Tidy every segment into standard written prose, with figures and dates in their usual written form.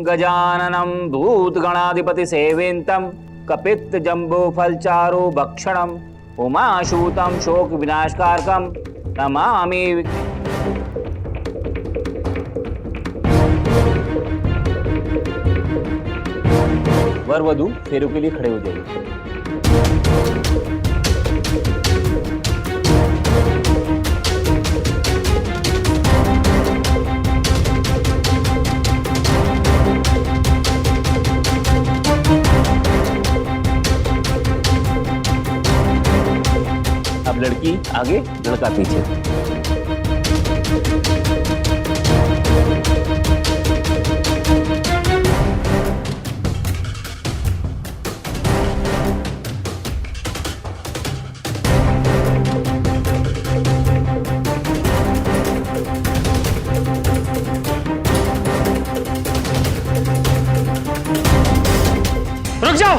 गजाननं भूतगणाधिपति सेवितं कपित्त जम्बो फलचारु भक्षणम् उमाशूतं शोक विनाशकारकं नमामि। वर वधू फेरों के लिए खड़े हो जाइए। अब लड़की आगे, लड़का पीछे। रुक जाओ।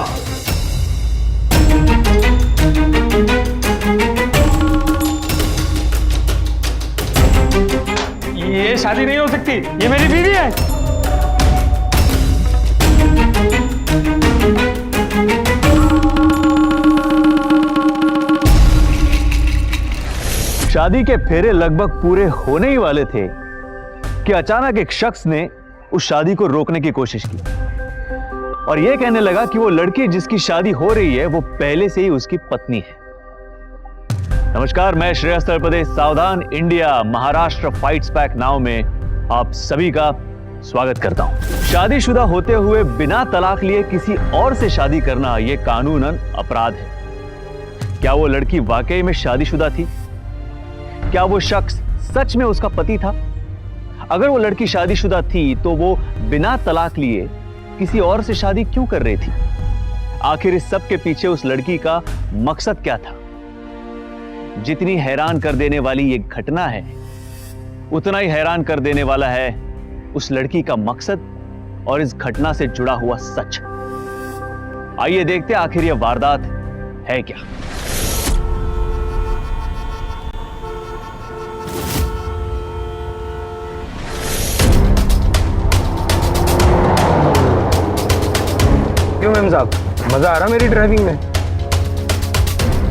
ये शादी नहीं हो सकती, ये मेरी बीवी है। शादी के फेरे लगभग पूरे होने ही वाले थे कि अचानक एक शख्स ने उस शादी को रोकने की कोशिश की और यह कहने लगा कि वो लड़की जिसकी शादी हो रही है वो पहले से ही उसकी पत्नी है। नमस्कार, मैं श्रेयस तलपदे, सावधान India Maharashtra fights back now में आप सभी का स्वागत करता हूं। शादीशुदा होते हुए बिना तलाक लिए किसी और से शादी करना यह कानूनन अपराध है। क्या वो लड़की वाकई में शादीशुदा थी? क्या वो शख्स सच में उसका पति था? अगर वो लड़की शादीशुदा थी तो वो बिना तलाक लिए किसी और से शादी क्यों कर रही थी? आखिर इस सब के पीछे उस लड़की का मकसद क्या था? जितनी हैरान कर देने वाली ये घटना है, उतना ही हैरान कर देने वाला है उस लड़की का मकसद और इस घटना से जुड़ा हुआ सच। आइए देखते हैं आखिर यह वारदात है क्या। क्यों मैम साहब, मजा आ रहा मेरी ड्राइविंग में?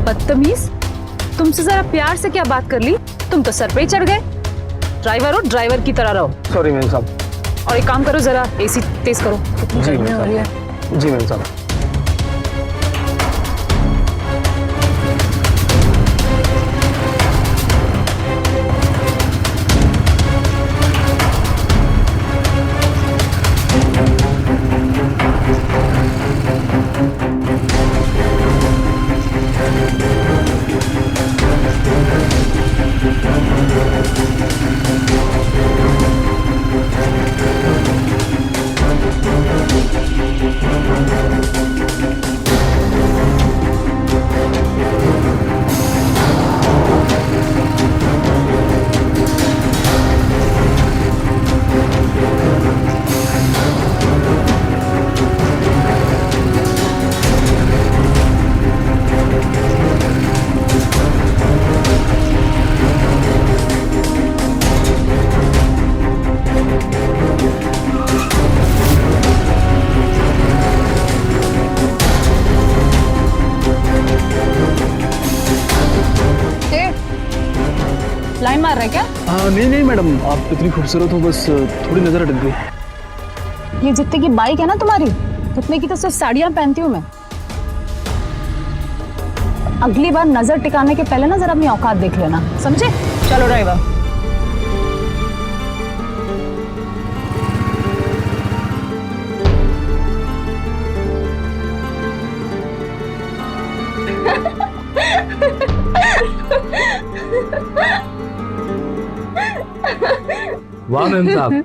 बदतमीज, तुमसे जरा प्यार से क्या बात कर ली? तुम तो सर पे ही चढ़ गए। ड्राइवर हो, ड्राइवर की तरह रहो। सॉरी मैम साहब। और एक काम करो, जरा एसी तेज करो। जी मैम साहब। जी मैम साहब। लाइन मार रहा है क्या? नहीं मैडम, आप इतनी खूबसूरत हो, बस थोड़ी नजर अटक गई। ये जितने की बाइक है ना तुम्हारी, उतने की तो सिर्फ साड़ियां पहनती हूँ मैं। अगली बार नजर टिकाने के पहले ना जरा अपनी औकात देख लेना, समझे? चलो ड्राइवर। वाह मैम साहब,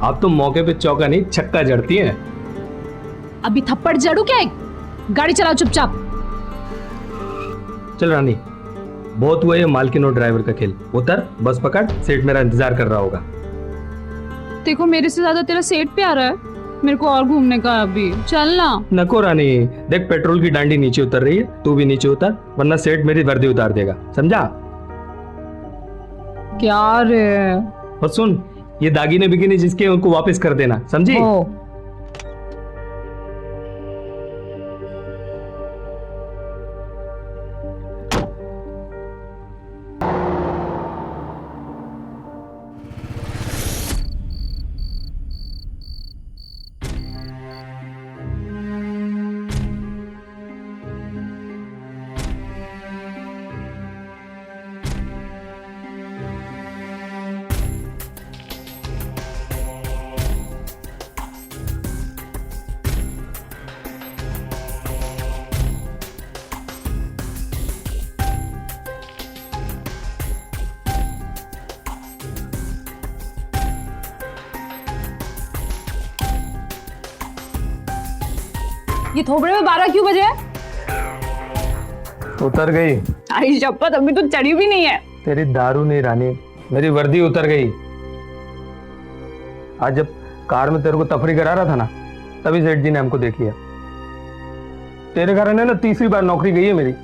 आप तो मौके पे चौका नहीं छक्का जड़ती हैं। अभी थप्पड़ जड़ू क्या? गाड़ी चलाओ चुपचाप। चल रानी, बहुत हुआ ये मालकिन और ड्राइवर का खेल। उतर, बस पकड़, सेठ मेरा इंतजार कर रहा होगा। देखो मेरे से ज्यादा तेरा सेठ पे आ रहा है, मेरे को और घूमने का अभी। चल ना। नको रानी, देख पेट्रोल की डांडी नीचे उतर रही है, तू भी नीचे उतर, वरना सेठ मेरी वर्दी उतार देगा, समझा? क्या रे? और सुन, ये दागिने बिगिने जिसके उनको वापस कर देना, समझी? ये थोबड़े में 12 क्यों बजे है? उतर गई आई शपथ, अभी तो चढ़ी भी नहीं है। तेरी दारू नहीं रानी, मेरी वर्दी उतर गई। आज जब कार में तेरे को तफरी करा रहा था ना, तभी सेठ जी ने हमको देख लिया। तेरे कारण है ना तीसरी बार नौकरी गई है मेरी।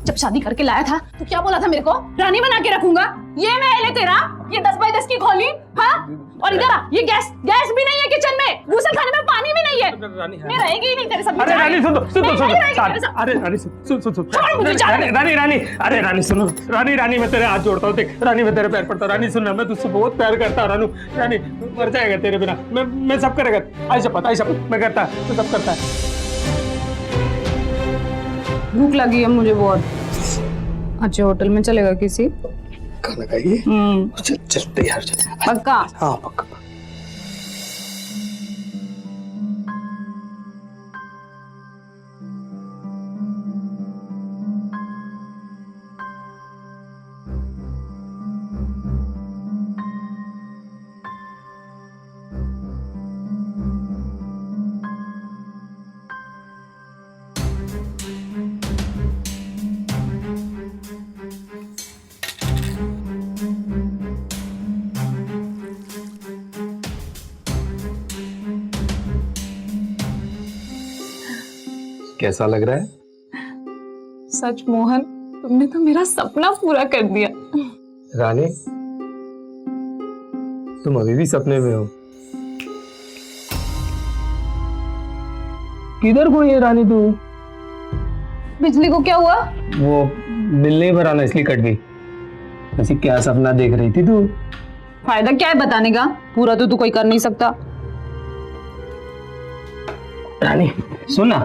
जब शादी करके लाया था तो क्या बोला था मेरे को? रानी बना के रखूंगा। ये महल है तेरा, ये 10 बाई 10 की खोली, हाँ? और इधर आ, ये गैस भी नहीं है किचन में, गुसल खाने में पानी भी नहीं है। मैं रहेगी ही नहीं तेरे साथ। अरे रानी सुनो, अरे रानी सुन। छोड़ मुझे, जाने दे। रानी, अरे रानी सुनो, रानी मैं तेरे हाथ जोड़ता हूँ, देख रानी मैं तेरे पैर पड़ता हूँ। रानी सुनना, मैं तुझसे बहुत प्यार करता हूँ रानू। रानी मर जाएगा तेरे बिना, मैं सब करेगा। आई शपथ मैं करता, तू सब करता है। भूख लगी है मुझे बहुत। अच्छे होटल में चलेगा किसी? खाना खाइए। चल तैयार चल। पक्का? हाँ पक्का। कैसा लग रहा है? सच मोहन, तुमने तो मेरा सपना पूरा कर दिया। रानी, तुम अभी भी सपने में हो। किधर को ये रानी तू? बिजली को क्या हुआ? वो बिल नहीं भराना इसलिए कट गई। ऐसी क्या सपना देख रही थी तू? फायदा क्या है बताने का? पूरा तो तू कोई कर नहीं सकता। रानी सुन ना,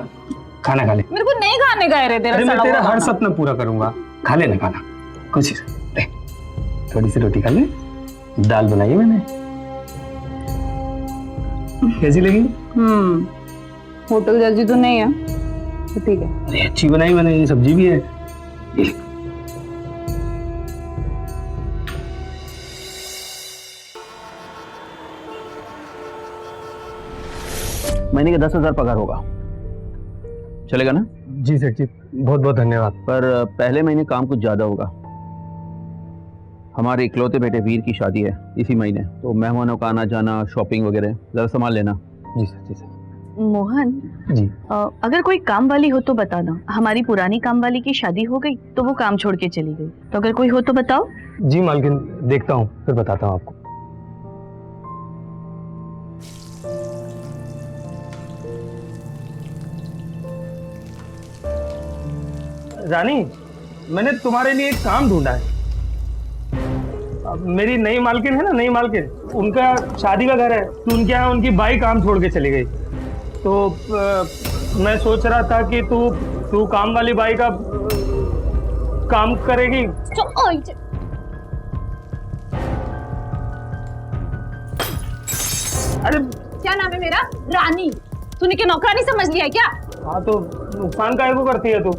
खाना खा ले। मेरे को नहीं खाने का है रे तेरा। अरे मैं सड़ा तेरा हुआ हर खाना। सपना पूरा करूंगा। खा ले ना खाना, कुछ ले, थोड़ी सी रोटी खा ले। दाल बनाई है मैंने, कैसी लगी? होटल जैसी तो नहीं है, तो ठीक है। अरे अच्छी बनाई मैंने, ये सब्जी भी है। ये ले। महीने के 10,000 पगार होगा, चलेगा ना? जी सेठ जी, बहुत बहुत धन्यवाद। पर पहले महीने काम कुछ ज्यादा होगा। हमारे इकलौते बेटे वीर की शादी है इसी महीने, तो मेहमानों का आना जाना, शॉपिंग वगैरह जरा संभाल लेना। जी सर, जी सर। मोहन जी। अगर कोई काम वाली हो तो बताना। हमारी पुरानी काम वाली की शादी हो गई तो वो काम छोड़ के चली गई, तो अगर कोई हो तो बताओ। जी मालकिन, देखता हूँ फिर बताता हूँ आपको। रानी, मैंने तुम्हारे लिए एक काम ढूंढा है। अब मेरी नई मालकिन है ना, नई मालकिन, उनका शादी का घर है, तो उनके यहाँ उनकी बाई काम छोड़ के चली गई। तो मैं सोच रहा था कि तू काम वाली बाई का काम करेगी। अरे क्या नाम है मेरा? रानी। तूने क्या नौकरानी समझ लिया है क्या? हाँ, तो नुकसान काहे को करती है तू?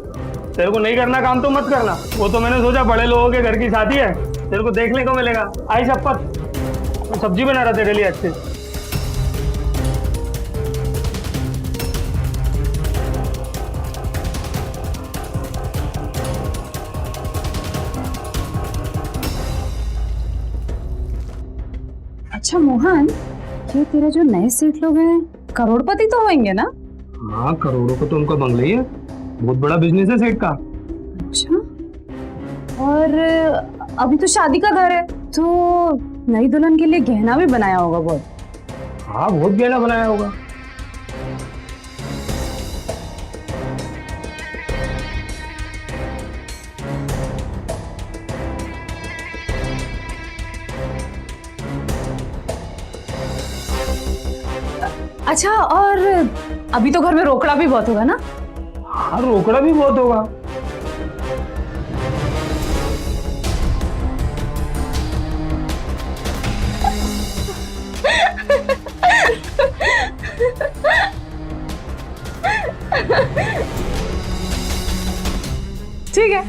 तेरे को नहीं करना काम तो मत करना। वो तो मैंने सोचा बड़े लोगों के घर की शादी है, तेरे को देखने को मिलेगा। आई शपथ, मैं सब्जी बना रहा तेरे लिए अच्छी। अच्छा मोहन, ये तेरे जो नए सेठ लोग हैं करोड़पति तो होंगे ना? हाँ, करोड़ों का तो उनका बंगला ही है, बहुत बड़ा बिजनेस है सेठ का। अच्छा, और अभी तो शादी का घर है, तो नई दुल्हन के लिए गहना भी बनाया होगा बहुत। हाँ, बहुत गहना बनाया होगा। अच्छा, और अभी तो घर में रोकड़ा भी बहुत होगा ना? हाँ, रोकड़ा भी बहुत होगा। ठीक है,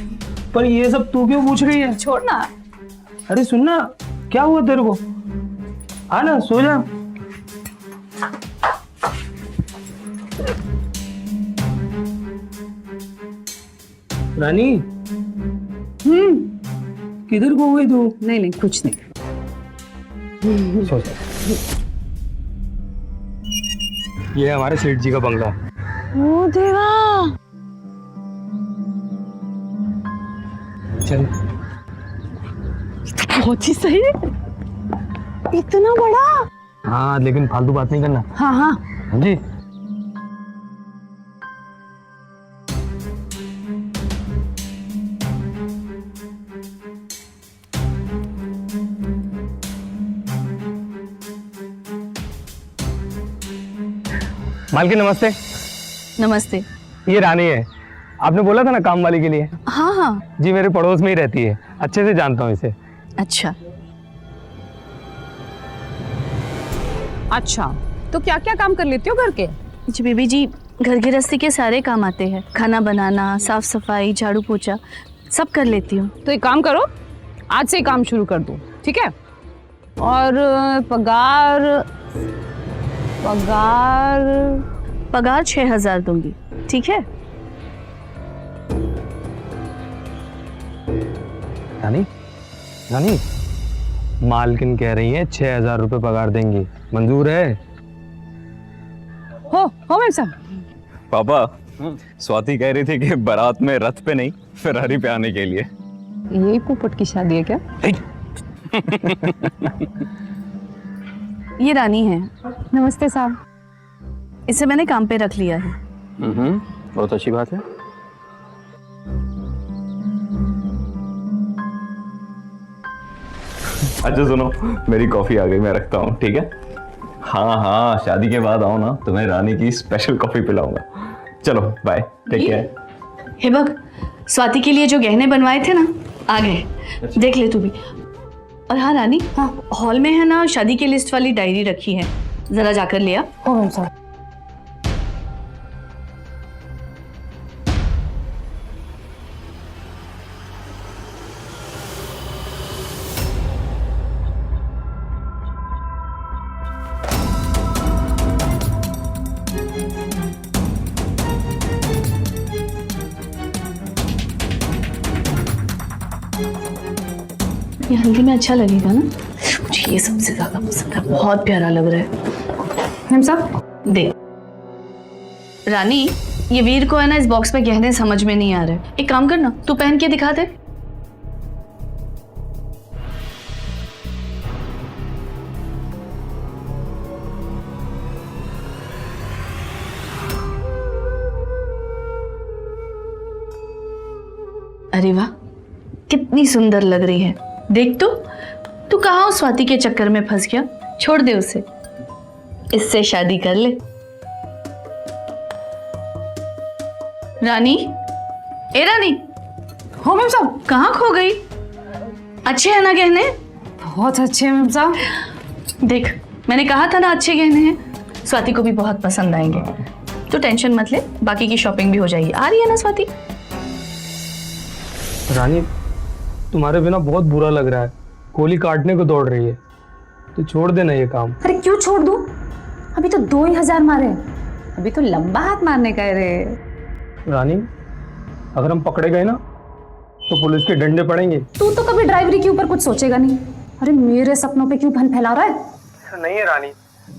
पर ये सब तू क्यों पूछ रही है? छोड़ना। अरे सुनना, क्या हुआ तेरे को? आ ना, सो जा। रानी किधर को गई तू? नहीं नहीं कुछ नहीं। सोच, ये है हमारे सेठ जी का बंगला। ओ देवा, चल। बहुत ही सही, इतना बड़ा। हाँ लेकिन फालतू बात नहीं करना। हाँ हाँ। हाँ जी। मालकिन नमस्ते। नमस्ते। ये रानी है, आपने बोला था ना काम वाली के लिए। हाँ हाँ। जी मेरे पड़ोस में ही रहती है, अच्छे से जानता हूँ इसे। अच्छा, अच्छा, तो क्या क्या काम कर लेती हो घर के? जी बीबी जी, घर गृहस्थी के सारे काम आते हैं। खाना बनाना, साफ सफाई, झाड़ू पोछा सब कर लेती हूँ। तो एक काम करो, आज से ही काम शुरू कर दो, ठीक है? और पगार पगार पगार 6,000 दूंगी, ठीक है? रानी, रानी, मालकिन कह रही है 6,000 रुपए पगार देंगी, मंजूर है? हो मेम साहब। पापा, स्वाति कह रही थी कि बारात में रथ पे नहीं फेरारी पे आने के लिए। ये पोपट की शादी है क्या? ये रानी है, नमस्ते साहब। इसे मैंने काम पे रख लिया है। बहुत अच्छी बात है। अच्छा सुनो, मेरी कॉफी आ गई, मैं रखता हूँ, ठीक है? हाँ हाँ, शादी के बाद आओ ना, तुम्हें रानी की स्पेशल कॉफी पिलाऊंगा। चलो bye, take care. Hey bug, Swati के लिए जो गहने बनवाए थे ना, आ गए। देख ले तू भी। और हाँ रानी, हाँ हॉल में है ना शादी की लिस्ट वाली डायरी रखी है, जरा जाकर लिया। हो मेम साहब। ये हल्दी में अच्छा लगेगा ना? मुझे ये सबसे ज्यादा पसंद है, बहुत प्यारा लग रहा है। मेम साहब, दे। रानी, ये वीर को है ना इस बॉक्स में गहने समझ में नहीं आ रहे। एक काम करना, तू पहन के दिखा दे। अरे वाह, कितनी सुंदर लग रही है। देख तो, तू कहाँ उस स्वाति के चक्कर में फंस गया? छोड़ दे उसे, इससे शादी कर ले। रानी, ए रानी। हो मेम साहब। कहाँ खो गई? अच्छे हैं ना गहने? बहुत अच्छे हैं मेम साहब। देख, मैंने कहा था ना अच्छे गहने हैं, स्वाति को भी बहुत पसंद आएंगे। तो टेंशन मत ले, बाकी की शॉपिंग भी हो जाएगी। आ रही है ना स्वाति? रानी, तुम्हारे बिना बहुत बुरा लग रहा है, गोली काटने को दौड़ रही है, तो छोड़ देना ये काम। अरे क्यों छोड़ दूं? अभी तो 2,000 मारे, अभी तो लंबा हाथ मारने का है रे। रानी, अगर हम पकड़े गए ना तो पुलिस के डंडे पड़ेंगे। तू तो कभी ड्राइवरी के ऊपर कुछ सोचेगा नहीं। अरे मेरे सपनों पे क्यों भन फैला रहा है? नहीं है रानी,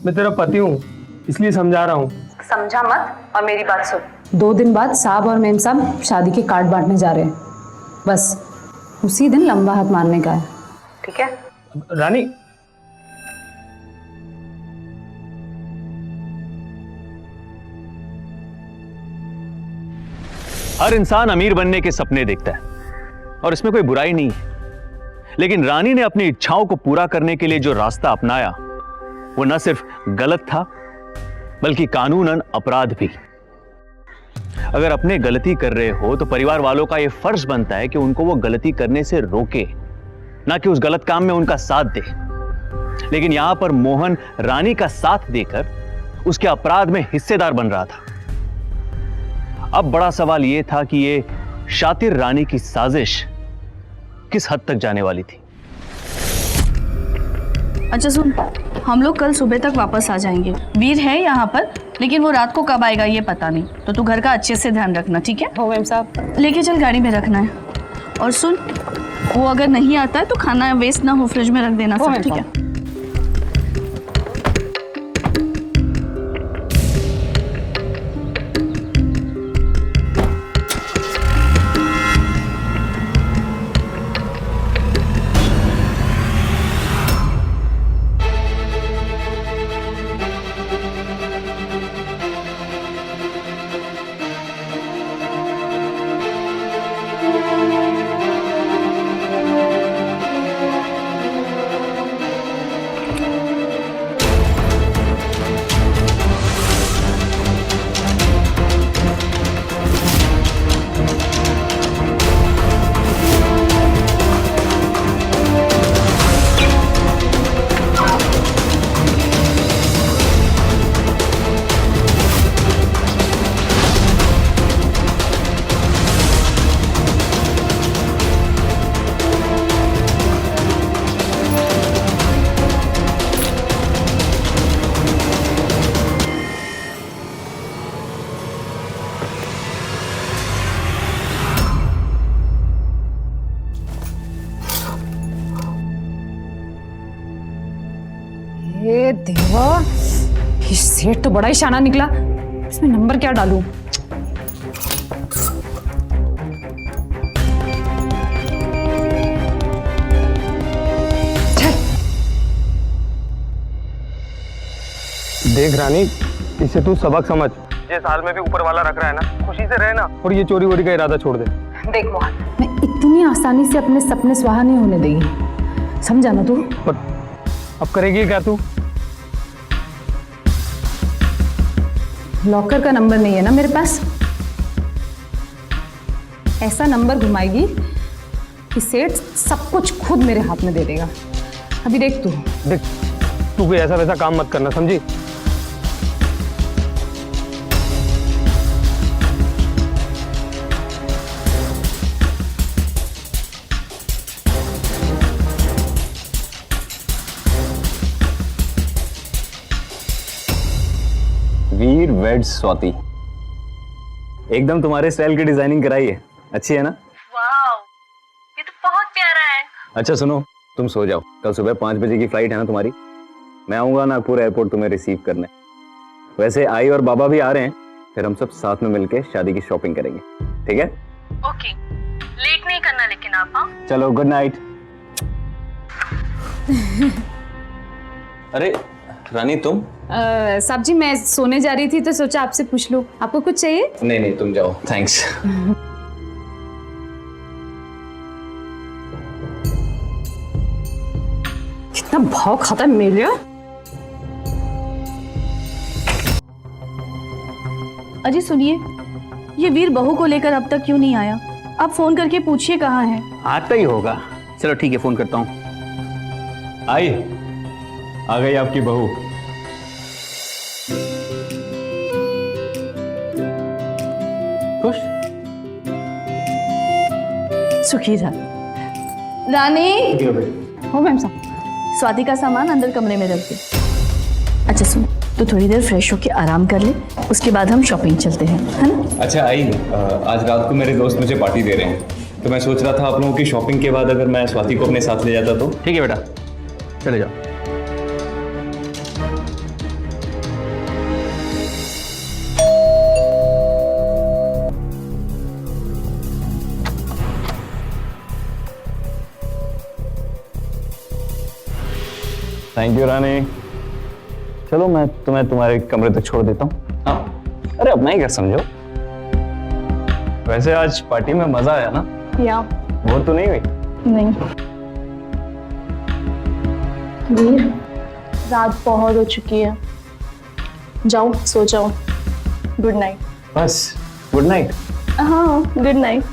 मैं तेरा पति हूँ, इसलिए समझा रहा हूँ। समझा मत और मेरी बात सुन। 2 दिन बाद साहब और मेम साहब शादी के कार्ड बांटने जा रहे हैं, बस उसी दिन लंबा हाथ मारने का है, ठीक है? रानी, हर इंसान अमीर बनने के सपने देखता है और इसमें कोई बुराई नहीं है, लेकिन रानी ने अपनी इच्छाओं को पूरा करने के लिए जो रास्ता अपनाया वो न सिर्फ गलत था बल्कि कानूनन अपराध भी। अगर अपने गलती कर रहे हो तो परिवार वालों का यह फर्ज बनता है कि उनको वो गलती करने से रोके, ना कि उस गलत काम में उनका साथ दे। लेकिन यहां पर मोहन रानी का साथ देकर उसके अपराध में हिस्सेदार बन रहा था। अब बड़ा सवाल यह था कि ये शातिर रानी की साजिश किस हद तक जाने वाली थी। अच्छा सुन, हम लोग कल सुबह तक वापस आ जाएंगे। वीर है यहाँ पर, लेकिन वो रात को कब आएगा ये पता नहीं, तो तू घर का अच्छे से ध्यान रखना, ठीक है? हो मैम साहब। लेके चल, गाड़ी में रखना है। और सुन, वो अगर नहीं आता है तो खाना वेस्ट ना हो, फ्रिज में रख देना हो सब, मैम ठीक है? ये देवा, ये सेट तो बड़ा ही शाना निकला। इसमें नंबर क्या डालूं? देख रानी, इसे तू सबक समझ। जिस हाल में भी ऊपर वाला रख रहा है ना, खुशी से रहना और ये चोरी वोरी का इरादा छोड़ दे। देख मोहन, मैं इतनी आसानी से अपने सपने स्वाहा नहीं होने देगी, समझा ना तू? पर अब करेगी क्या तू? लॉकर का नंबर नहीं है ना मेरे पास। ऐसा नंबर घुमाएगी कि सेठ सब कुछ खुद मेरे हाथ में दे देगा। अभी देख तू। देख, तू कोई ऐसा वैसा काम मत करना, समझी? वीर वेड स्वाति, एकदम तुम्हारे स्टाइल की डिजाइनिंग कराई है, अच्छी है ना? वाओ, ये तो बहुत प्यारा है। अच्छा सुनो, तुम सो जाओ, कल सुबह 5 बजे की फ्लाइट है ना तुम्हारी। मैं आऊंगा नागपुर एयरपोर्ट तुम्हें रिसीव करने। वैसे आई और बाबा भी आ रहे हैं, फिर हम सब साथ में मिलके शादी की शॉपिंग करेंगे, ठीक है? ओके, लेट नहीं करना लेकिन आप। हाँ, चलो, गुड नाइट। अरे रानी, तुम? साहब जी, मैं सोने जा रही थी तो सोचा आपसे पूछ लूं, आपको कुछ चाहिए? नहीं नहीं, तुम जाओ, थैंक्स। कितना भाव खाता है मेरे। अजी सुनिए, ये वीर बहू को लेकर अब तक क्यों नहीं आया? आप फोन करके पूछिए कहाँ है। आता ही होगा। चलो ठीक है, फोन करता हूँ। आई, आ गई आपकी बहू। खुश? सुखी जा। रानी, हो मैम साहब। स्वाति का सामान अंदर कमरे में रख दे। अच्छा सुन, तो थोड़ी देर फ्रेश होके आराम कर ले, उसके बाद हम शॉपिंग चलते हैं, है ना? अच्छा आई, आज रात को मेरे दोस्त मुझे पार्टी दे रहे हैं, तो मैं सोच रहा था आप लोगों की शॉपिंग के बाद अगर मैं स्वाति को अपने साथ ले जाता तो। ठीक है बेटा, चले जाओ। थैंक यू रानी। चलो, मैं तुम्हें तुम्हारे कमरे तक छोड़ देता हूँ। हाँ, अरे अपना ही घर समझो। वैसे आज पार्टी में मजा आया ना? या बोर तो नहीं हुई? नहीं वीर, रात बहुत हो चुकी है, जाओ सो जाओ। Good night. बस गुड नाइट? हाँ, गुड नाइट।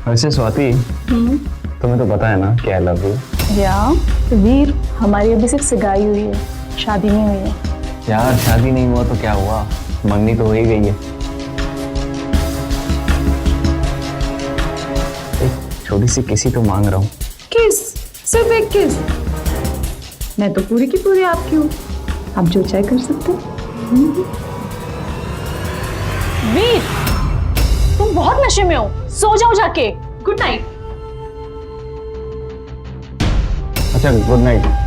वैसे स्वाति, तुम्हें तो पता है ना कि आई लव यू। या वीर, हमारी अभी सिर्फ सगाई हुई है, शादी नहीं हुई है। यार शादी नहीं हुआ तो क्या हुआ, मंगनी तो हो ही गई है। एक छोटी सी किसी तो मांग रहा हूँ। किस? सिर्फ एक किस? मैं तो पूरी की पूरी आपकी हूँ, आप जो चाहे कर सकते हो। वीर, तुम बहुत नशे में हो, सो जाओ जाके। Good night. अच्छा गुड नाइट।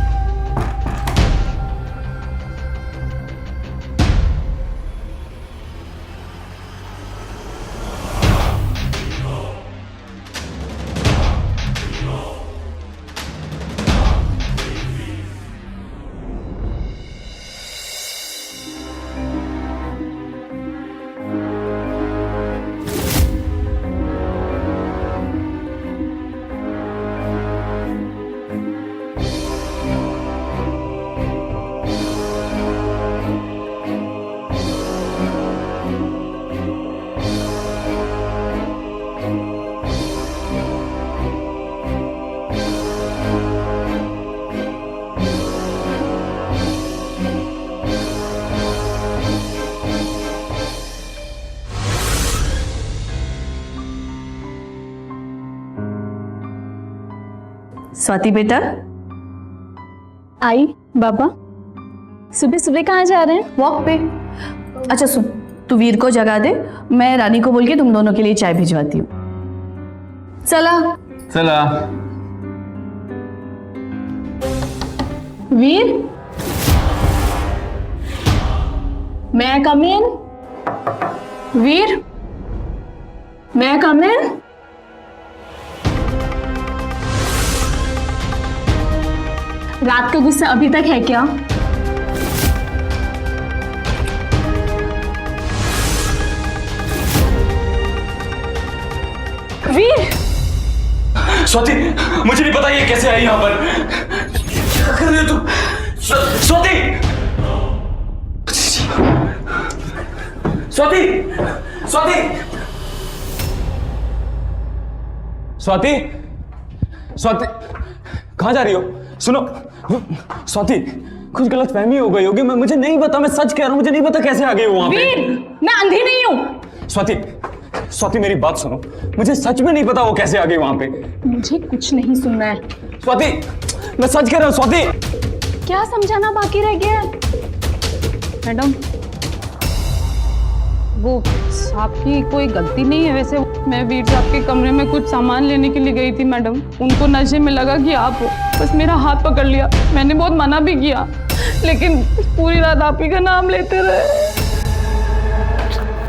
स्वाति बेटा, आई बाबा, सुबह सुबह कहाँ जा रहे हैं? वॉक पे। अच्छा सुन, तू वीर को जगा दे, मैं रानी को बोल के तुम दोनों के लिए चाय भिजवाती हूँ। चला। चला। वीर, may I come in? Veer, may I come in? रात का गुस्सा अभी तक है क्या? वीर, स्वाति, मुझे नहीं पता ये कैसे आई यहाँ पर। क्या कर रही हो तुम? स्वाति! स्वाति! स्वाति! स्वाति! स्वाति! कहाँ जा रही हो? सुनो स्वाति, कुछ गलत फहमी हो गई होगी। मुझे नहीं पता, मैं सच कह रहा हूँ, मुझे नहीं पता कैसे आ गई हो वहां पे। वीर, मैं अंधी नहीं हूँ। स्वाति, स्वाति मेरी बात सुनो, मुझे सच में नहीं पता वो कैसे आ गई वहां पे। मुझे कुछ नहीं सुनना है। स्वाति, मैं सच कह रहा हूँ स्वाति। क्या समझाना बाकी रह गया है? मैडम, वो आपकी कोई गलती नहीं है। वैसे मैं वीर साहब के कमरे में कुछ सामान लेने के लिए गई थी मैडम, उनको नशे में लगा कि आप हो, बस मेरा हाथ पकड़ लिया। मैंने बहुत मना भी किया, लेकिन पूरी रात आप ही का नाम लेते रहे।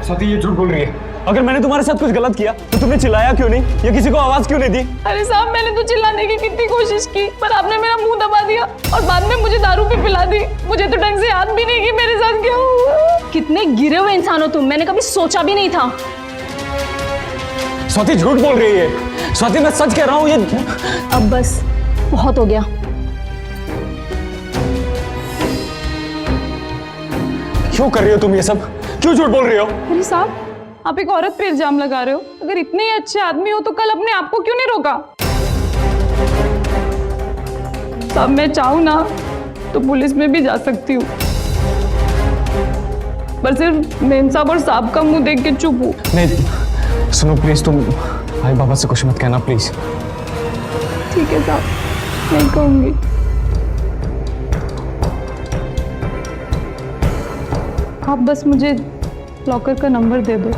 स्वाति ये झूठ बोल रही है। अगर मैंने तुम्हारे साथ कुछ गलत किया तो तुमने चिल्लाया क्यों नहीं या किसी को आवाज क्यों नहीं दी? अरे साहब, मैंने तो चिल्लाने की कितनी कोशिश की, पर आपने मेरा मुंह दबा दिया और बाद में मुझे दारू भी पिला दी। मुझे तो ढंग से याद भी नहीं कि मेरे साथ क्या हुआ। कितने गिरे हुए इंसान हो तुम, मैंने कभी सोचा भी नहीं था। स्वाति झूठ बोल रही है। स्वाति मैं सच कह रहा हूँ ये। अब बस बहुत हो गया। क्यों कर रही हो तुम ये सब? क्यों झूठ बोल रही हो? अरे साहब, आप एक औरत पे इल्जाम लगा रहे हो। अगर इतने ही अच्छे आदमी हो तो कल अपने आप को क्यों नहीं रोका? साहब मैं चाहूँ ना तो पुलिस में भी जा सकती हूँ, पर सिर्फ मेम साहब और साहब का मुंह देख के चुप हूँ। नहीं सुनो प्लीज, तुम भाई बाबा से कुछ मत कहना प्लीज। ठीक है साहब, नहीं कहूँगी। आप बस मुझे लॉकर का नंबर दे दो।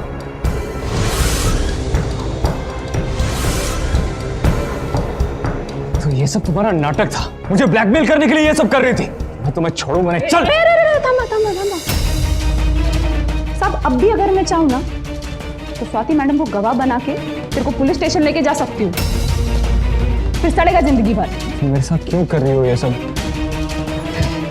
तो ये सब तुम्हारा नाटक था, मुझे ब्लैकमेल करने के लिए ये सब कर रही थी। मैं तुम्हें छोड़ूंगा नहीं। चल। थमा थमा थमा साहब, अब भी अगर मैं चाहूँ ना तो स्वाति मैडम को गवाह बना के तेरे को पुलिस स्टेशन लेके जा सकती हूँ, फिर सड़ेगा जिंदगी भर। मेरे साथ क्यों कर रही हो ये सब?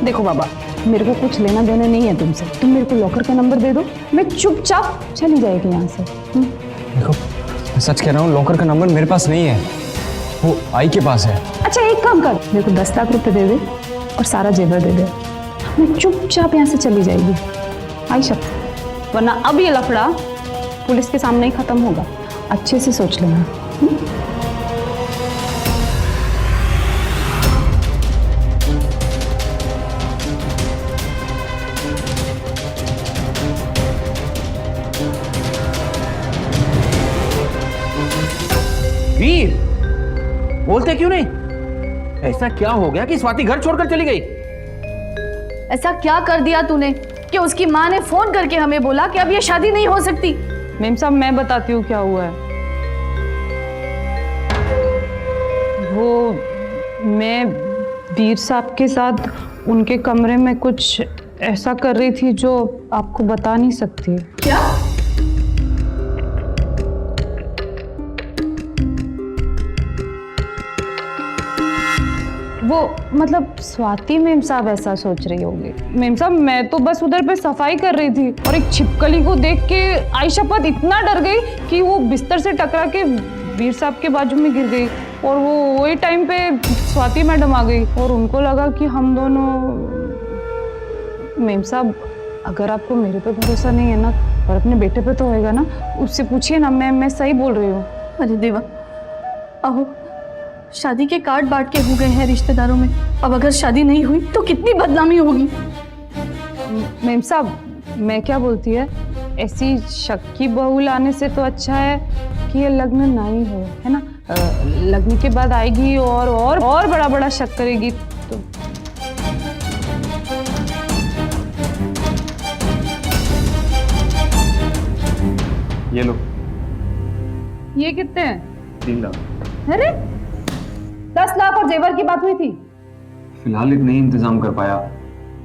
देखो बाबा, मेरे को कुछ लेना देना नहीं है तुमसे। तुम मेरे को लॉकर का नंबर दे दो, मैं चुपचाप चली जाएगी यहाँ से। देखो मैं सच कह रहा हूँ, लॉकर का नंबर मेरे पास नहीं है, वो आई के पास है। अच्छा एक काम कर, मेरे को 10 लाख रुपए दे दे और सारा जेवर दे दे, मैं चुपचाप यहाँ से चली जाएगी आई शब्द, वरना अब ये लफड़ा पुलिस के सामने ही खत्म होगा। अच्छे से सोच लेना। वीर, बोलते क्यों नहीं? ऐसा क्या हो गया कि स्वाति घर छोड़कर चली गई? ऐसा क्या कर दिया तूने कि उसकी माँ ने फोन करके हमें बोला कि अब ये शादी नहीं हो सकती। मेम साहब मैं बताती हूँ क्या हुआ है। वो मैं वीर साहब के साथ उनके कमरे में कुछ ऐसा कर रही थी जो आपको बता नहीं सकती। क्या? वो मतलब स्वाति मेम साहब ऐसा सोच रही होगी। मेम साहब मैं तो बस उधर पे सफाई कर रही थी और एक छिपकली को देख के आयशा पत इतना डर गई कि वो बिस्तर से टकरा के वीर साहब के बाजू में गिर गई और वो वही टाइम पे स्वाति मैडम आ गई और उनको लगा कि हम दोनों। मेम साहब अगर आपको मेरे पे भरोसा नहीं है ना और अपने बेटे पे तो होएगा ना, उससे पूछिए ना, मैं सही बोल रही हूँ। अरे देवा, अहो शादी के कार्ड बांट के हो गए हैं रिश्तेदारों में। अब अगर शादी नहीं हुई तो कितनी बदनामी होगी। मेम साहब मैं क्या बोलती है, ऐसी शक की बहू लाने से तो अच्छा है कि ये लग्न ना ही हो, है ना। लग्न के बाद आएगी और बड़ा बड़ा शक करेगी तो। ये लो। ये कितने हैं? 3 लाख। अरे 10 लाख और जेवर की बात हुई थी। फिलहाल इतना ही इंतजाम कर पाया।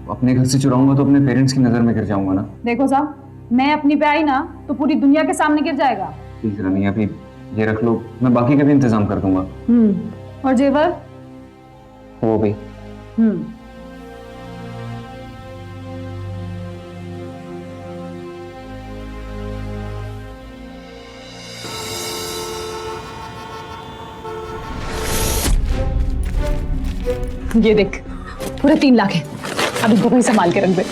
अपने घर से चुराऊंगा तो अपने पेरेंट्स की नजर में गिर जाऊंगा ना। देखो साहब, मैं अपनी पे आई ना तो पूरी दुनिया के सामने गिर जाएगा। प्लीज रानी अभी ये रख लो, मैं बाकी का भी इंतजाम कर दूंगा। और जेवर? वो भी। ये देख पूरे 3 लाख है, अब इनको कहीं संभाल के रख दे।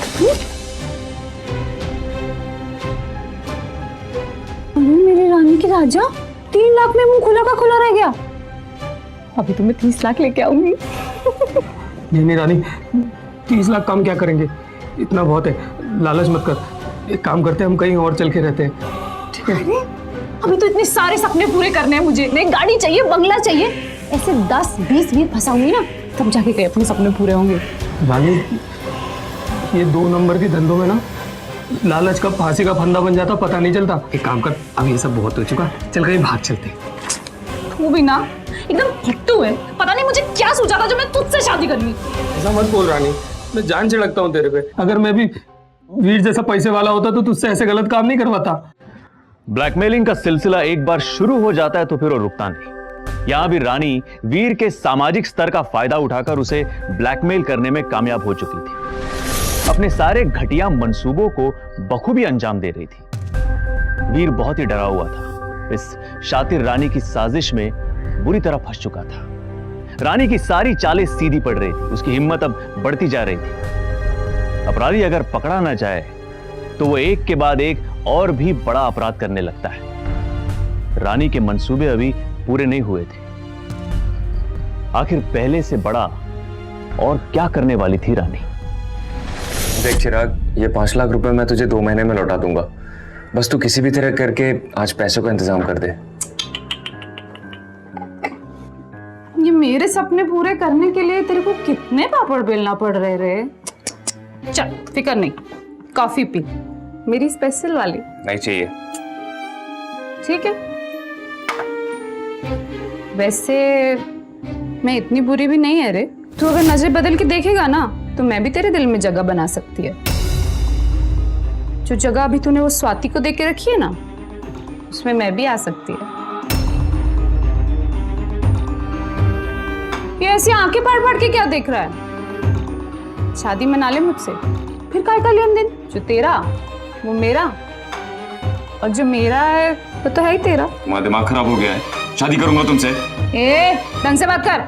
मेरी रानी की राजा 3 लाख में मुंह खुला का खुला रह गया। अभी तुम्हें 30 लाख लेके आऊंगी। नहीं रानी, 30 लाख कम क्या करेंगे, इतना बहुत है। लालच मत कर, एक काम करते हैं हम कहीं और चल के रहते हैं, ठीक है। अभी तो इतने सारे सपने पूरे करने हैं मुझे। एक गाड़ी चाहिए, बंगला चाहिए, ऐसे 10-20 वीर फंसाऊंगी ना तब जाके कहीं अपने सपने पूरे होंगे। रानी ये 2 नंबर के धंधों में ना लालच का फांसी का फंदा बन जाता पता नहीं चलता। एक काम कर, अब ये सब बहुत हो चुका, चल कहीं भाग चलते। तू भी ना एकदम फट्टू है। पता नहीं मुझे क्या सोचा था जो मैं तुझसे शादी कर ली। ऐसा मत बोल रानी, मैं जान छिड़कता हूँ तेरे पे। अगर मैं भी वीर जैसा पैसे वाला होता तो तुझसे ऐसे गलत काम नहीं करवाता। ब्लैकमेलिंग का सिलसिला एक बार शुरू हो जाता है तो फिर वो रुकता नहीं। यहां भी रानी वीर के सामाजिक स्तर का फायदा उठाकर उसे ब्लैकमेल करने में कामयाब हो चुकी थी। अपने सारे घटिया मंसूबों को बखूबी अंजाम दे रही थी। वीर बहुत ही डरा हुआ था। इस शातिर रानी की साजिश में बुरी तरह फंस चुका था। रानी की सारी चालें सीधी पड़ रही थी। उसकी हिम्मत अब बढ़ती जा रही थी। अपराधी अगर पकड़ा ना जाए तो वो एक के बाद एक और भी बड़ा अपराध करने लगता है। रानी के मंसूबे अभी पूरे नहीं हुए थे। आखिर पहले से बड़ा और क्या करने वाली थी रानी? देख चिराग, ये 5 लाख रुपए मैं तुझे 2 महीने में लौटा दूंगा। बस तू किसी भी तरह करके आज पैसों का इंतजाम कर दे। ये मेरे सपने पूरे करने के लिए तेरे को कितने पापड़ बेलना पड़ रहे रे। चल फिक्र नहीं, कॉफी पी, मेरी स्पेशल वाली। नहीं चाहिए। ठीक है। वैसे मैं इतनी बुरी भी नहीं है रे। तू अगर नजर बदल के देखेगा ना तो मैं भी तेरे दिल में जगह बना सकती है। जो जगह अभी तूने वो स्वाति को दे के रखी है ना, उसमें मैं भी आ सकती है। ये ऐसी आंखें फाड़ फाड़ के क्या देख रहा है? शादी मना ले मुझसे, फिर काय का लेन देन? जो तेरा वो मेरा, और जो मेरा है वो तो है ही तेरा। तुम्हारा दिमाग खराब हो गया है, शादी करूंगा तुमसे। ए, ढंग से बात कर।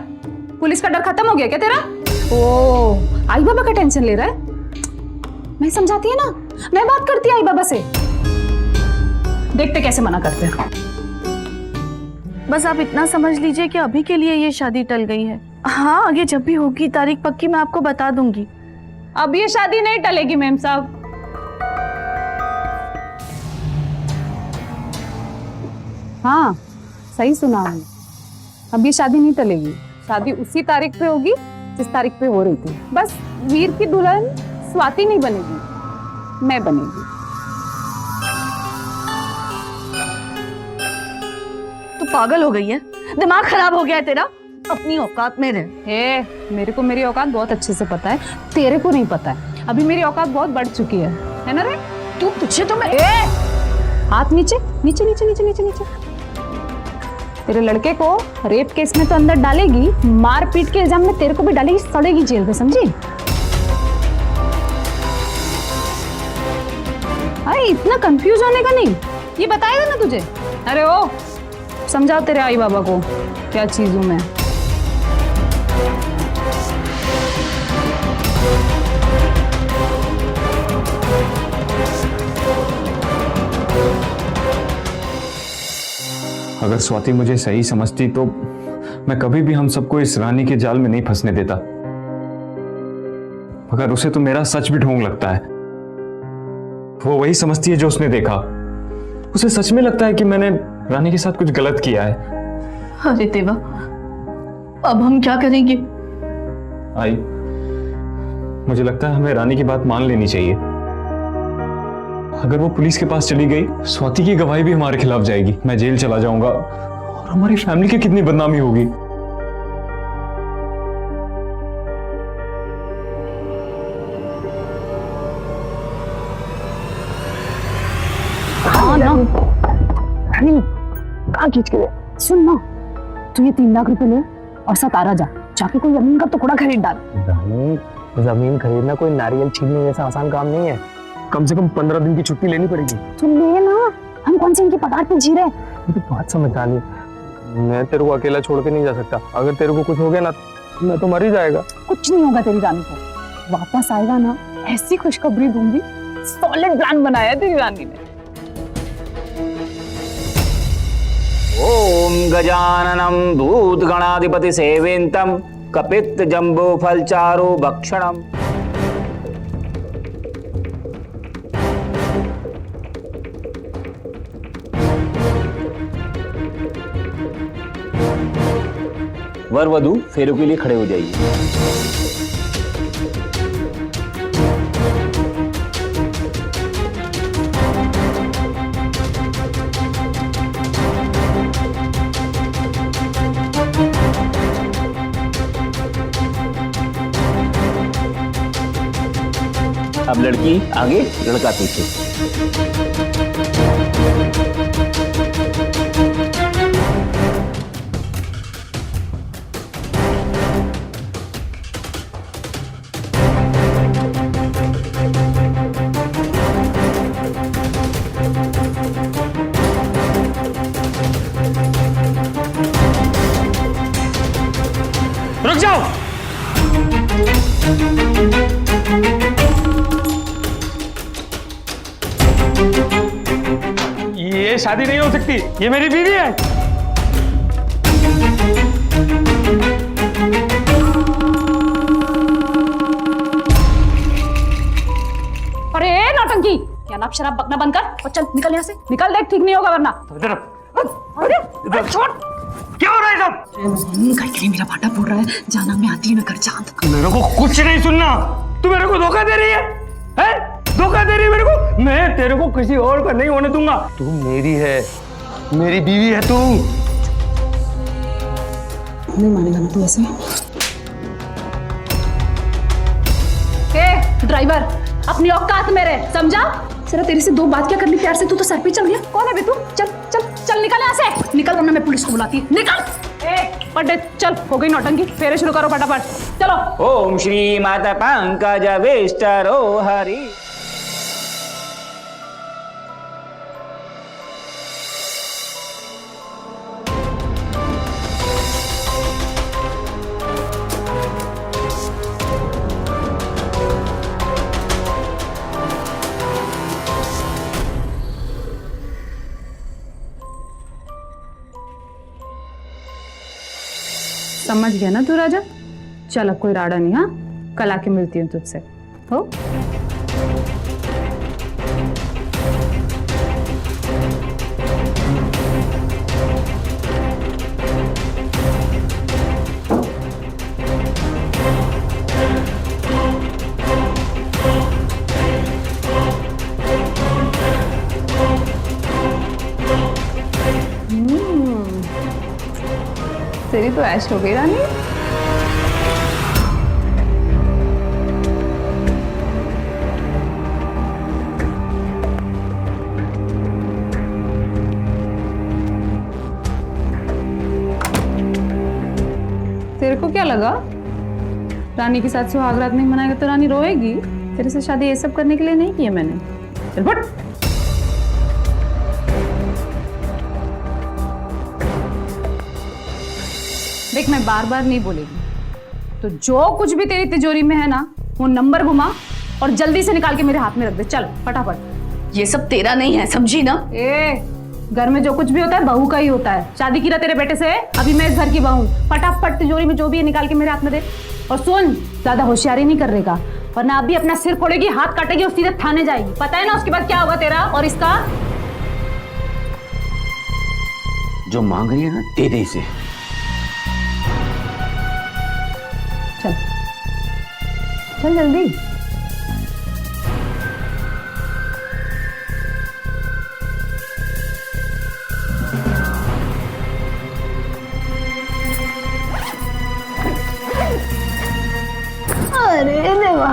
पुलिस का डर खत्म हो गया क्या तेरा? ओ, आई बाबा का टेंशन ले रहा है? मैं समझाती है ना, मैं बात करती आई बाबा से। देखते कैसे मना करते हैं। बस आप इतना समझ लीजिए कि अभी के लिए ये शादी टल गई है। हाँ, आगे जब भी होगी तारीख पक्की मैं आपको बता दूंगी। अब ये शादी नहीं टलेगी मेम साहब। हाँ सही सुना हमने, अब ये शादी नहीं टलेगी। शादी उसी तारीख पे होगी जिस तारीख पे हो रही थी। बस वीर की दुल्हन स्वाति नहीं बनेगी, मैं बनेगी। तू पागल हो गई है, दिमाग खराब हो गया है तेरा। अपनी औकात में रह। मेरे को मेरी औकात बहुत अच्छे से पता है, तेरे को नहीं पता है। अभी मेरी औकात बहुत बढ़ चुकी है ना रे? तुझे तो मैं हाथ नीचे नीचे नीचे नीचे नीचे नीचे। तेरे लड़के को रेप केस में तो अंदर डालेगी, मारपीट के इल्जाम में तेरे को भी डालेगी, सड़ेगी जेल में, समझी? अरे इतना कंफ्यूज होने का नहीं, ये बताएगा ना तुझे। अरे ओ समझाओ तेरे आई बाबा को क्या चीज हूं मैं। अगर स्वाति मुझे सही समझती तो मैं कभी भी हम सबको इस रानी के जाल में नहीं फंसने देता। मगर उसे तो मेरा सच भी ढोंग लगता है। वो वही समझती है जो उसने देखा। उसे सच में लगता है कि मैंने रानी के साथ कुछ गलत किया है। अरे देवा, अब हम क्या करेंगे? आई, मुझे लगता है हमें रानी की बात मान लेनी चाहिए। अगर वो पुलिस के पास चली गई, स्वाति की गवाही भी हमारे खिलाफ जाएगी, मैं जेल चला जाऊंगा और हमारी फैमिली की कितनी बदनामी होगी। हाँ ना, कहाँ खींच के ले? सुन ना, तू ये 3 लाख रुपए ले और साथ आरा जाके कोई जमीन का टुकड़ा खरीद डाल। जमीन खरीदना कोई नारियल छीनने जैसा आसान काम नहीं है। कम से कम 15 दिन की छुट्टी लेनी पड़ेगी। तू ले ना, हम कौन से इनकी पगार पे जी रहे हैं? ये तो बात समझदार नहीं। मैं तेरे को अकेला छोड़ के नहीं जा सकता। अगर तेरे को कुछ हो गया ना, मैं तो मर ही जाएगा। कुछ नहीं होगा तेरी रानी को, वापस आएगा ना, ऐसी खुशखबरी दूंगी। सॉलिड प्लान बनाया है तेरी रानी ने। ओम गजाननम भूतगणाधिपति सेवेंतम कपित्त जम्बो फलचारो भक्षणम। वर वधू फेरों के लिए खड़े हो जाइए। अब लड़की आगे, लड़का पीछे। रुक जाओ। ये शादी नहीं हो सकती, ये मेरी बीवी है। अरे नौटंकी, क्या नाप शराब बकना बंद कर और चल निकल यहाँ से। निकल, देख ठीक नहीं होगा वरना। अरे छोड़, क्या हो रहा है सब? घर के लिए मेरा भाटा फूट रहा है, जाना मैं आती है ना घर चांद। मेरे को कुछ नहीं सुनना। तू मेरे को धोखा दे रही है, हैं? धोखा दे रही है मेरे को। मैं तेरे को किसी और का नहीं होने दूंगा। तू मेरी है, मेरी बीवी है तू। नहीं मानेगा ना तू ऐसे। ड्राइवर, अपनी औकात में रह, समझा? जरा तेरे से 2 बात क्या करनी प्यार से, तू तो सर पे चल गया। कौन है बे तू? चल चल चल निकल यहाँ से, निकल वरना मैं पुलिस को बुलाती। निकल। पंडित चल, हो गई नौटंकी, फेरे शुरू करो फटाफट, चलो। ओम श्री माता पंकज वेष्टरो हरि। समझ गया ना तू राजा? चल अब कोई राड़ा नहीं। हाँ, कल आके मिलती हूँ तुझसे। हो तेरी तो ऐश हो गई रानी। तेरे को क्या लगा रानी के साथ सुहाग रात नहीं मनाएगा तो रानी रोएगी? तेरे से शादी ये सब करने के लिए नहीं की है मैंने। चल फट। देख मैं बार बार नहीं बोलेगी, तो जो कुछ भी तेरी तिजोरी में है ना वो नंबर घुमा और जल्दी से निकाल के मेरे हाथ में रख दे। चल फटाफट। ये सब तेरा नहीं है, समझी ना? घर में जो कुछ भी होता है बहू का ही होता है। शादी की ना तेरे बेटे से, अभी मैं इस घर की बहू। फटाफट तिजोरी में जो भी है निकाल के मेरे हाथ में दे। और सुन, ज्यादा होशियारी नहीं करेगा वरना अभी अपना सिर फोड़ेगी, हाथ काटेगी और सीधे थाने जाएगी। पता है ना उसके बाद क्या होगा तेरा और इसका? जो मांग रही है ना दे दे इसे। चल चल जल्दी। अरे देवा,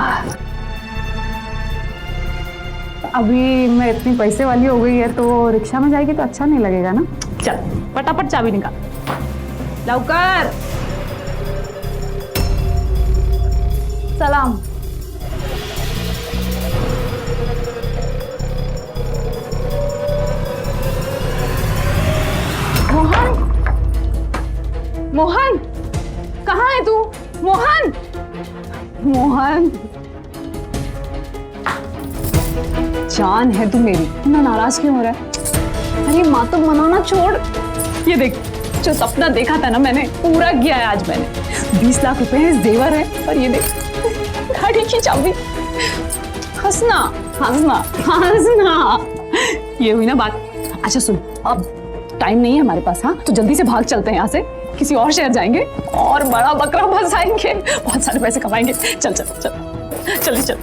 अभी मैं इतनी पैसे वाली हो गई है तो रिक्शा में जाएगी तो अच्छा नहीं लगेगा ना। चल फटाफट चाबी निकाल, लवकर। सलाम। मोहन, मोहन कहाँ है तू? मोहन, मोहन जान है तू मेरी। इतना नाराज क्यों हो रहा है? अरे माँ तो मनाना छोड़। ये देख, जो सपना देखा था ना मैंने पूरा किया है आज मैंने। 20 लाख रुपए जेवर है और ये देख गाड़ी की चाबी। हंसना हंसना हंसना, ये हुई ना बात। अच्छा सुन, अब टाइम नहीं है हमारे पास। हाँ तो जल्दी से भाग चलते हैं यहाँ से, किसी और शहर जाएंगे और बड़ा बकरा फंसाएंगे, बहुत सारे पैसे कमाएंगे। चल चल चल जल्दी चल।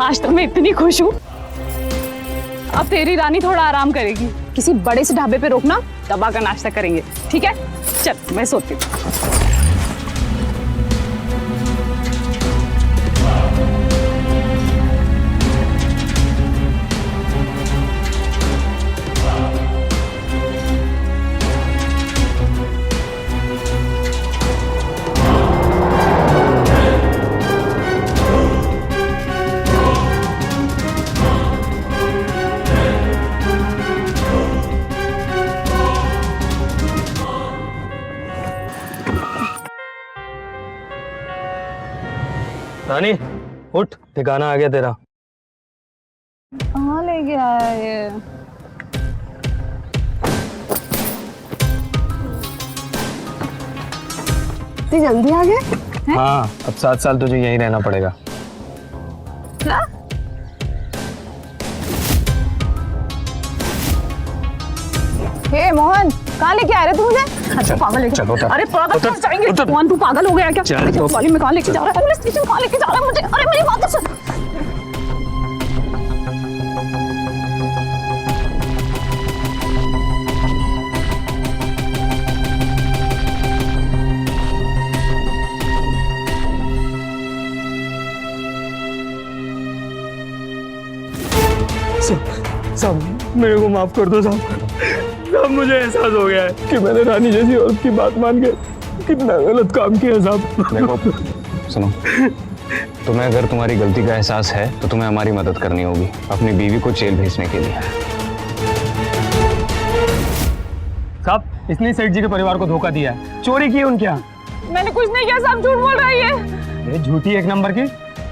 आज तो मैं इतनी खुश हूँ। अब तेरी रानी थोड़ा आराम करेगी, किसी बड़े से ढाबे पे रोकना, दबा का नाश्ता करेंगे, ठीक है? चल मैं सोती हूँ। रानी उठ, ठिकाना आ गया तेरा। कहाँ ले गया है ये? इतनी जल्दी आ गए? हाँ, अब 7 साल तुझे यहीं रहना पड़ेगा। क्या? हे मोहन, कहाँ लेके आ रहे तू मुझे? अच्छा पागल लेके चलो उतर। अरे थोड़ा उतर, तक जाएंगे। उतर। मोहन तू पागल हो गया क्या? चल, तो- वाली में कहाँ लेके जा रहा है? पुलिस स्टेशन कहाँ लेके जा रहा है मुझे? अरे मेरी बात तो सुन। साहब मेरे को माफ कर दो साहब, मुझे एहसास हो गया है कि मैंने रानी जैसी औरत की बात मान के कितना गलत काम किया साहब। देखो सुनो, तुम्हें अगर तुम्हारी गलती का एहसास है तो तुम्हें हमारी मदद करनी होगी अपनी बीवी को जेल भेजने के लिए। साहब इसने सेठ जी के परिवार को धोखा दिया है, चोरी की है उनके यहाँ। मैंने कुछ नहीं किया साहब, झूठ बोल रही है। ये झूठी एक नंबर की।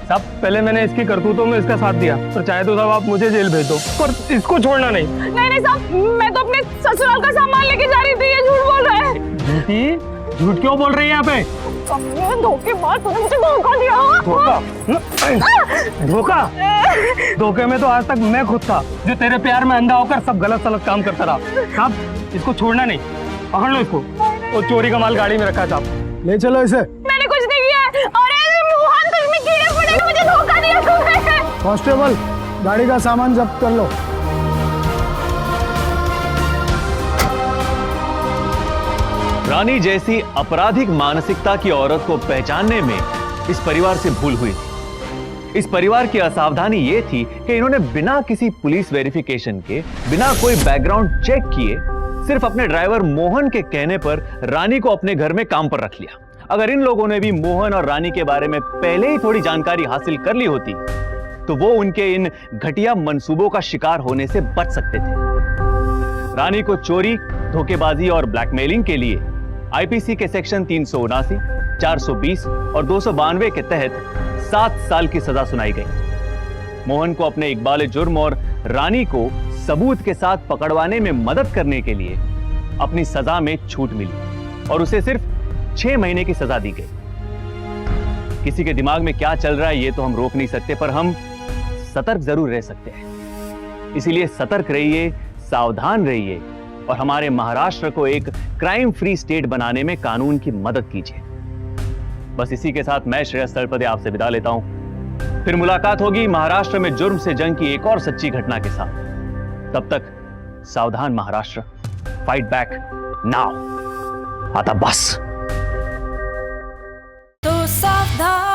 साहब पहले मैंने इसकी करतूतों में इसका साथ दिया, पर चाहे तो साहब आप मुझे जेल भेज दो, पर इसको छोड़ना नहीं। नहीं साहब, मैं तो अपने ससुराल का सामान लेके जा रही थी, ये झूठ बोल रहा है। झूठी? झूठ क्यों बोल रही है यहाँ पे? धोखेबाज, तूने मुझे धोखा दिया। धोखा? धोखा? धोखे में तो आज तक मैं खुद था, जो तेरे प्यार में अंधा होकर सब गलत सलत काम करता रहा। साहब इसको छोड़ना नहीं, पकड़ लो इसको। और चोरी का माल गाड़ी में रखा है साहब, ले चलो इसे। मैंने कुछ नहीं किया है। अरे मोहन, तुझमें कीड़े पड़े, मुझे धोखा दिया तूने। कांस्टेबल गाड़ी का सामान जब्त कर लो। रानी जैसी आपराधिक मानसिकता की औरत को पहचानने में इस परिवार से भूल हुई थी। इस परिवार की असावधानी यह थी कि इन्होंने बिना किसी पुलिस वेरिफिकेशन के, बिना कोई बैकग्राउंड चेक किए, सिर्फ अपने ड्राइवर मोहन के कहने पर रानी को अपने घर में काम पर रख लिया। अगर इन लोगों ने भी मोहन और रानी के बारे में पहले ही थोड़ी जानकारी हासिल कर ली होती तो वो उनके इन घटिया मंसूबों का शिकार होने से बच सकते थे। रानी को चोरी, धोखेबाजी और ब्लैकमेलिंग के लिए आईपीसी के सेक्शन 379, 420 और 292 के तहत 7 साल की सजा सुनाई गई। मोहन को अपने इकबाल जुर्म और रानी को सबूत के साथ पकड़वाने में मदद करने के लिए अपनी सजा में छूट मिली और उसे सिर्फ 6 महीने की सजा दी गई। किसी के दिमाग में क्या चल रहा है ये तो हम रोक नहीं सकते, पर हम सतर्क जरूर रह सकते हैं। इसीलिए सतर्क रहिए, सावधान रहिए और हमारे महाराष्ट्र को एक क्राइम फ्री स्टेट बनाने में कानून की मदद कीजिए। बस इसी के साथ मैं श्रेयस तलपदे आपसे विदा लेता हूं। फिर मुलाकात होगी महाराष्ट्र में जुर्म से जंग की एक और सच्ची घटना के साथ। तब तक सावधान महाराष्ट्र, फाइट बैक नाउ। आता बस। तो सावधान।